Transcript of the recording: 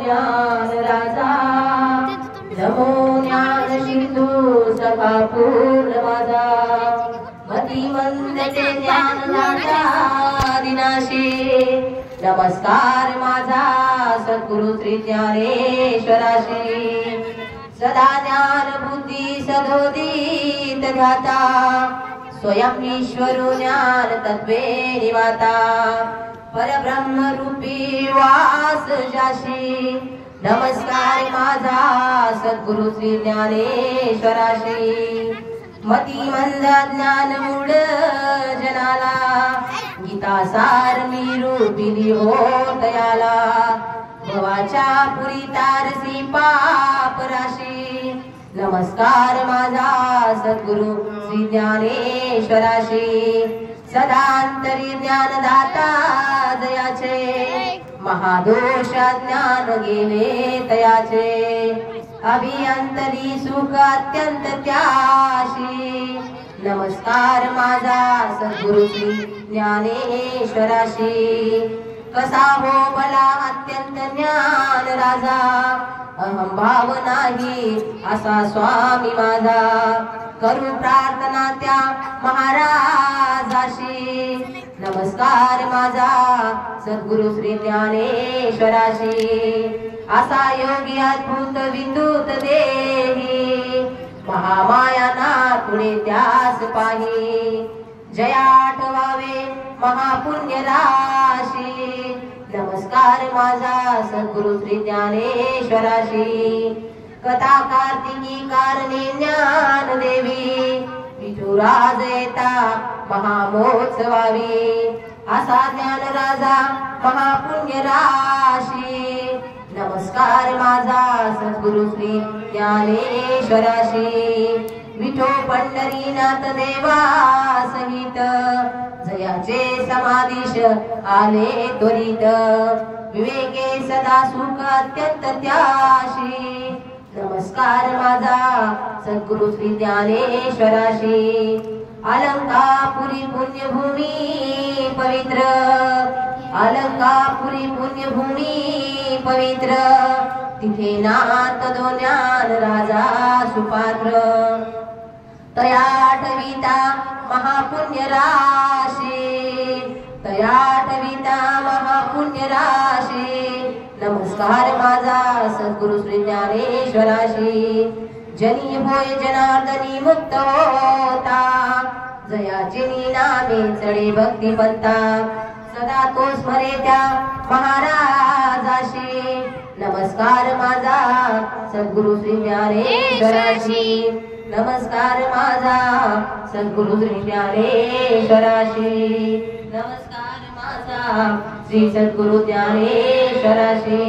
ज्ञान राजा, नमो ज्ञान सिंधू सखा पूर्ण माझा, मतिमंद ते ज्ञान राजा दिनाशी, नमस्कार माझा सद्गुरु श्री ज्ञानेश्वराशी, सदा ज्ञान बुद्धी सदोदित ध्याता, स्वयं ईश्वरो ज्ञान तत्वे निवाता, परब्रह्म रूपी वास जाशी, नमस्कार माझा सद्गुरु श्री ज्ञानेश्वराशी, मतिमंद ज्ञान मूढ जनाला, गीता सार मी रूपिली होतयाला, भवाच्या पुरी तारसी पाप राशी, नमस्कार माझा सद्गुरु श्री ज्ञानेश्वराशी, सदांतरी ज्ञानदाता जयाचे, महादोष ज्ञान गेले तयाचे, अभियंतरी सुख अत्यंत त्याशी, नमस्कार माझा सद्गुरु श्री ज्ञानेश्वराशी, कसा हो भला अत्यंत ज्ञान राजा, अहम भाव नाही असा स्वामी माझा, करू प्रार्थना त्या महाराजाशी, नमस्कार माझा सद्गुरु श्री ज्ञानेश्वराशी, असा योगी अद्भुत विद्युत देही, महामाया ना पुढे त्यास पाही, जया आठवावे महापुण्य राशी, नमस्कार माझा सद्गुरु श्री ज्ञानेश्वराशी, कथा कार्तिकी कारणे ज्ञान देवी, विठुराज येता महामोत्सवावी, असा ज्ञान राजा महापुण्य राशी, नमस्कार माझा सद्गुरु श्री ज्ञानेश्वराशी, विठो पंढरीनाथ देवा सहित, जयाचे समाधीश आले त्वरित, विवेके सदा सुख अत्यंत त्याशी, नमस्कार माझा सद्गुरु श्री ज्ञानेश्वराशी, अलंकापुरी पुण्यभूमी पवित्र, अलंकापुरी पुण्यभूमी पवित्र, तिथे नाथ दो ज्ञान राजा सुपात्र, तयाठविता महापुण्य राशी, तयाठविता महापुण्य राशी, नमस्कार माझा सद्गुरु श्री ज्ञानेश्वराशी, जनी होय जनार्दनी मुक्त होता, जयाचे नामे चढे भक्तिपंता, सदा तो स्मरे त्या महाराजाशी, नमस्कार माझा सद्गुरु श्री ज्ञानेश्वराशी, नमस्कार माझा सद्गुरु श्री ज्ञानेश्वराशी, नमस्कार माझा श्री सद्गुरु ज्ञानेश्वराशी।